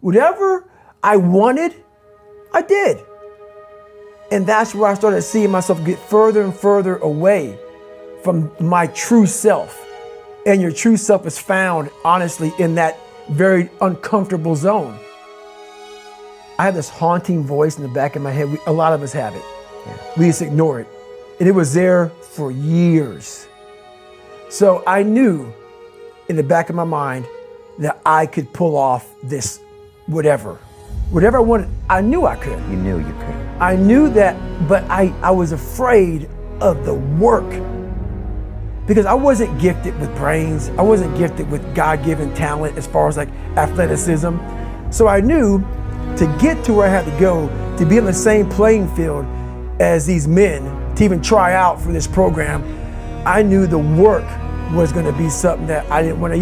Whatever I wanted, I did. And that's where I started seeing myself get further and further away from my true self. And your true self is found, honestly, in that very uncomfortable zone. I have this haunting voice in the back of my head. A lot of us have it. Yeah. We just ignore it. And it was there for years. So I knew in the back of my mind that I could pull off this whatever. Whatever I wanted, I knew I could. You knew you could. I knew that, but I was afraid of the work because I wasn't gifted with brains. I wasn't gifted with God-given talent as far as like athleticism. So I knew to get to where I had to go, to be on the same playing field as these men, to even try out for this program, I knew the work was gonna be something that I didn't wanna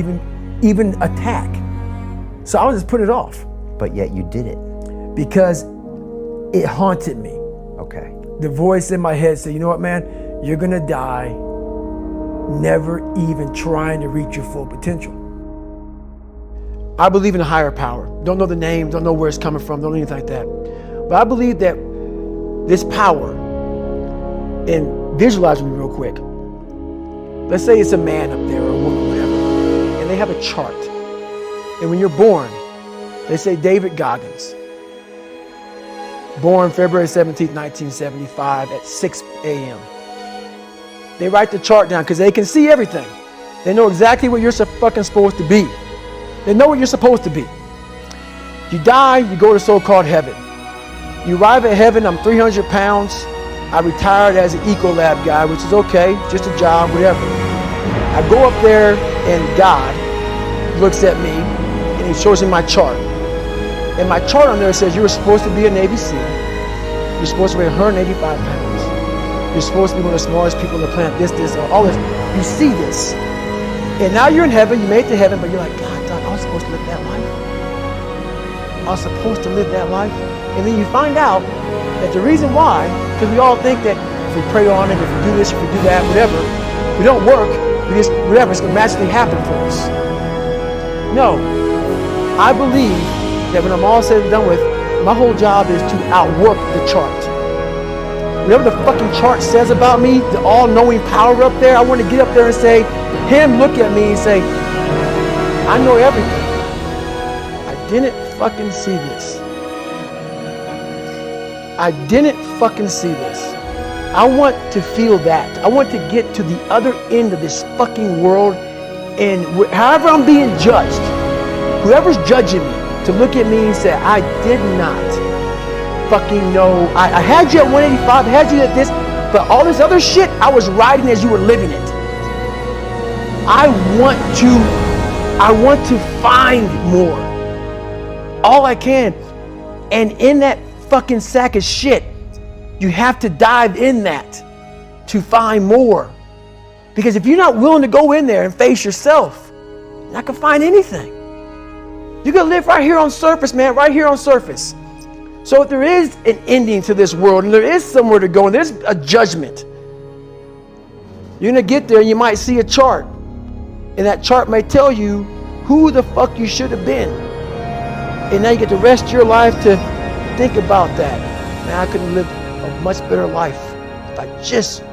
even attack. So I would just put it off. But yet you did it. Because it haunted me. Okay. The voice in my head said, you know what, man? You're gonna die never even trying to reach your full potential. I believe in a higher power. Don't know the name, don't know where it's coming from, don't know anything like that. But I believe that this power, and visualize me real quick. Let's say it's a man up there or a woman, whatever, and they have a chart. And when you're born, they say David Goggins, born February 17th, 1975 at 6 a.m. They write the chart down because they can see everything. They know exactly what you're fucking supposed to be. They know what you're supposed to be. You die, you go to so-called heaven. You arrive at heaven, I'm 300 pounds. I retired as an Ecolab guy, which is okay, just a job, whatever. I go up there and God looks at me and he shows me my chart. And my chart on there says you were supposed to be a Navy SEAL. You're supposed to weigh 185 pounds. You're supposed to be one of the smartest people on the planet, this, all this. You see this. And now you're in heaven, you made it to heaven, but you're like, God, I was supposed to live that life. I was supposed to live that life. And then you find out that the reason why, because we all think that if we pray on it, if we do this, if we do that, whatever, we don't work, we just, whatever, it's gonna magically happen for us. No, I believe that when I'm all said and done with, my whole job is to outwork the chart. Whatever the fucking chart says about me, the all-knowing power up there, I want to get up there and say, him look at me and say, I know everything. I didn't fucking see this. I didn't fucking see this. I want to feel that. I want to get to the other end of this fucking world, and however I'm being judged, whoever's judging me, to look at me and say, I did not fucking know. I had you at 185, I had you at this, but all this other shit, I was riding as you were living it. I want to find more. All I can. And in that fucking sack of shit, you have to dive in that to find more. Because if you're not willing to go in there and face yourself, you're not gonna find anything. You're gonna live right here on surface, man, right here on surface. So if there is an ending to this world and there is somewhere to go and there's a judgment, you're gonna get there and you might see a chart. And that chart may tell you who the fuck you should have been. And now you get the rest of your life to think about that. Man, I could have lived a much better life if I just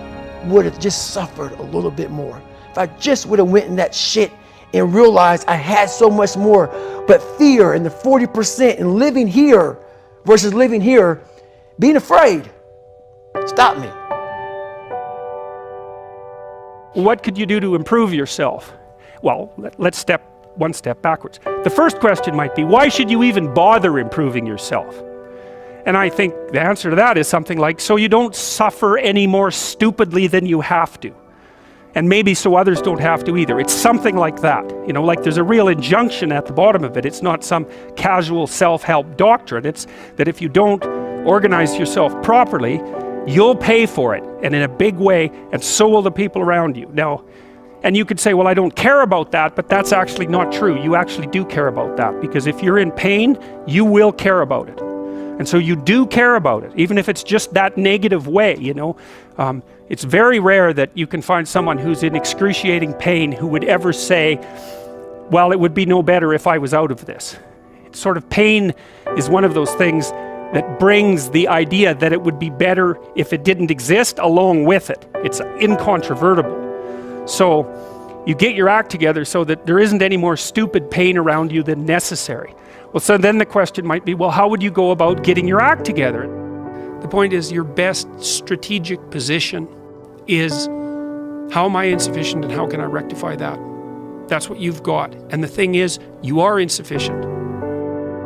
would have just suffered a little bit more. If I just would have went in that shit and realized I had so much more. But fear and the 40% and living here versus living here, being afraid, stop me. What could you do to improve yourself? Well, let's step one step backwards. The first question might be, why should you even bother improving yourself? And I think the answer to that is something like, so you don't suffer any more stupidly than you have to. And maybe so others don't have to either. It's something like that. You know, like there's a real injunction at the bottom of it. It's not some casual self-help doctrine. It's that if you don't organize yourself properly, you'll pay for it, and in a big way, and so will the people around you. Now, and you could say, well, I don't care about that, but that's actually not true. You actually do care about that, because if you're in pain, you will care about it. And so you do care about it, even if it's just that negative way, you know. It's very rare that you can find someone who's in excruciating pain who would ever say, well, it would be no better if I was out of this. sort of pain is one of those things that brings the idea that it would be better if it didn't exist along with it. It's incontrovertible. So you get your act together so that there isn't any more stupid pain around you than necessary. Well, so then the question might be, well, how would you go about getting your act together? The point is, your best strategic position is, how am I insufficient and how can I rectify that? That's what you've got. And the thing is, you are insufficient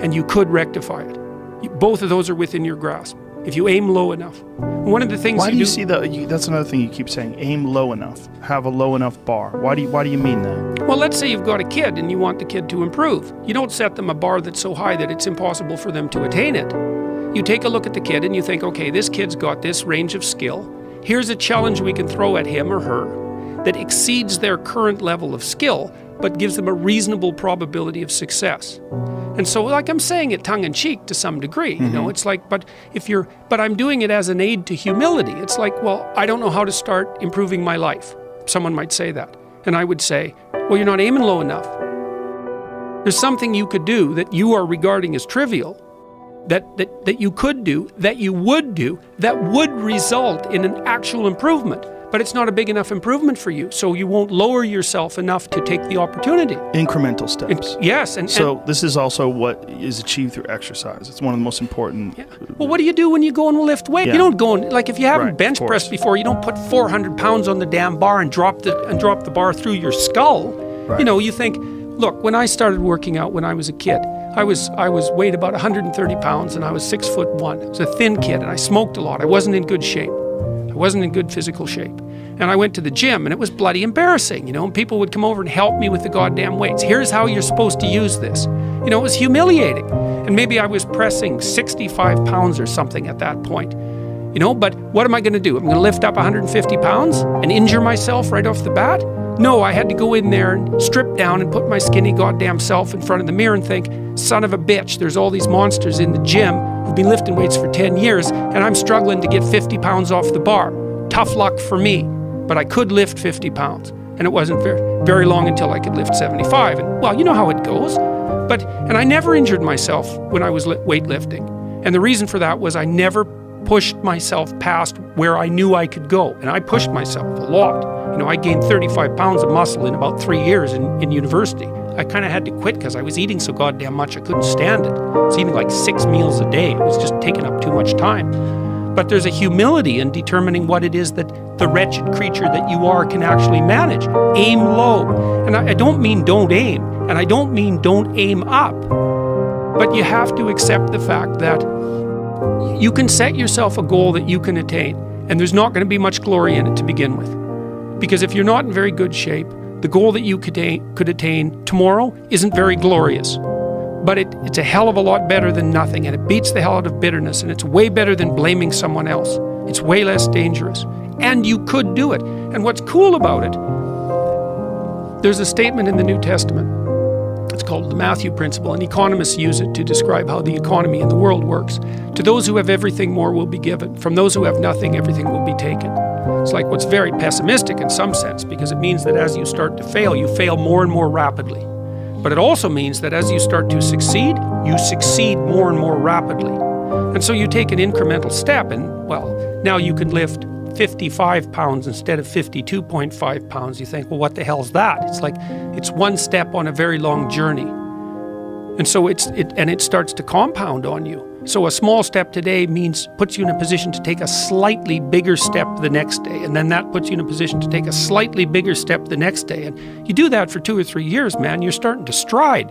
and you could rectify it. Both of those are within your grasp if you aim low enough. One of the things Why do you see that? That's another thing you keep saying, aim low enough, have a low enough bar. Why do you mean that? Well, let's say you've got a kid and you want the kid to improve. You don't set them a bar that's so high that it's impossible for them to attain it. You take a look at the kid and you think, okay, this kid's got this range of skill. Here's a challenge we can throw at him or her that exceeds their current level of skill, but gives them a reasonable probability of success. And so, like, I'm saying it tongue-in-cheek to some degree, you know, it's like, but I'm doing it as an aid to humility. It's like, well, I don't know how to start improving my life. Someone might say that. And I would say, well, you're not aiming low enough. There's something you could do that you are regarding as trivial, that you could do, that you would do, that would result in an actual improvement. But it's not a big enough improvement for you, so you won't lower yourself enough to take the opportunity. Incremental steps. Yes. So this is also what is achieved through exercise. It's one of the most important. Yeah. Well, what do you do when you go and lift weight? Yeah. You don't go and, like, if you haven't Right, bench of course. pressed before, you don't put 400 pounds on the damn bar and drop the bar through your skull. Right. You know, you think, look, when I started working out when I was a kid, I was weighed about 130 pounds and I was 6'1". I was a thin kid and I smoked a lot. I wasn't in good shape. I wasn't in good physical shape. And I went to the gym and it was bloody embarrassing, you know, and people would come over and help me with the goddamn weights. Here's how you're supposed to use this. You know, it was humiliating. And maybe I was pressing 65 pounds or something at that point. You know, but what am I going to do? I'm going to lift up 150 pounds and injure myself right off the bat? No, I had to go in there and strip down and put my skinny goddamn self in front of the mirror and think, son of a bitch, there's all these monsters in the gym who've been lifting weights for 10 years and I'm struggling to get 50 pounds off the bar. Tough luck for me. But I could lift 50 pounds. And it wasn't very long until I could lift 75. And, well, you know how it goes. And I never injured myself when I was weightlifting. And the reason for that was I never pushed myself past where I knew I could go. And I pushed myself a lot. You know, I gained 35 pounds of muscle in about 3 years in university. I kind of had to quit because I was eating so goddamn much I couldn't stand it. I was eating like 6 meals a day. It was just taking up too much time. But there's a humility in determining what it is that the wretched creature that you are can actually manage. Aim low. And I don't mean don't aim, and I don't mean don't aim up. But you have to accept the fact that you can set yourself a goal that you can attain, and there's not going to be much glory in it to begin with. Because if you're not in very good shape, the goal that you could attain tomorrow isn't very glorious. But it's a hell of a lot better than nothing, and it beats the hell out of bitterness, and it's way better than blaming someone else. It's way less dangerous. And you could do it. And what's cool about it, there's a statement in the New Testament. It's called the Matthew Principle, and economists use it to describe how the economy in the world works. To those who have everything, more will be given. From those who have nothing, everything will be taken. It's like what's very pessimistic in some sense, because it means that as you start to fail, you fail more and more rapidly. But it also means that as you start to succeed, you succeed more and more rapidly. And so you take an incremental step and, well, now you can lift 55 pounds instead of 52.5 pounds. You think, well, what the hell's that? It's like, it's one step on a very long journey. And so it starts to compound on you. So a small step today puts you in a position to take a slightly bigger step the next day. And then that puts you in a position to take a slightly bigger step the next day. And you do that for 2 or 3 years, man, you're starting to stride.